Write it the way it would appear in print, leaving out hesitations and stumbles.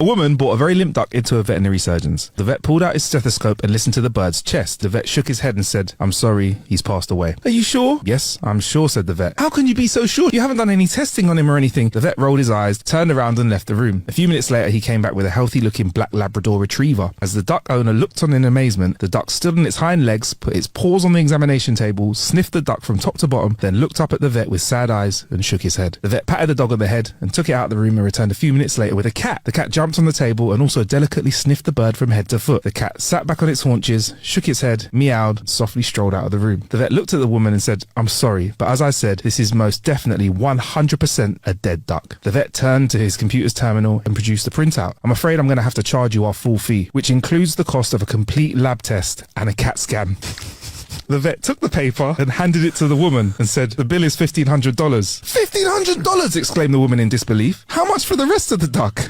A woman brought a very limp duck into a veterinary surgeon's. The vet pulled out his stethoscope and listened to the bird's chest. The vet shook his head and said, "I'm sorry, he's passed away." "Are you sure?" "Yes, I'm sure," said the vet. "How can you be so sure? You haven't done any testing on him or anything." The vet rolled his eyes, turned around and left the room. A few minutes later, he came back with a healthy-looking black Labrador retriever. As the duck owner looked on in amazement, the duck stood on its hind legs, put its paws on the examination table, sniffed the duck from top to bottom, then looked up at the vet with sad eyes and shook his head. The vet patted the dog on the head and took it out of the room and returned a few minutes later with a cat. The cat jumped on the table and also delicately sniffed the bird from head to foot. The cat sat back on its haunches, shook its head, meowed, and softly strolled out of the room. The vet looked at the woman and said, "I'm sorry, but as I said, this is most definitely 100% a dead duck." The vet turned to his computer's terminal and produced a printout. "I'm afraid I'm going to have to charge you our full fee, which includes the cost of a complete lab test and a CAT scan." The vet took the paper and handed it to the woman and said, "The bill is $1,500. $1,500! exclaimed the woman in disbelief. "How much for the rest of the duck?"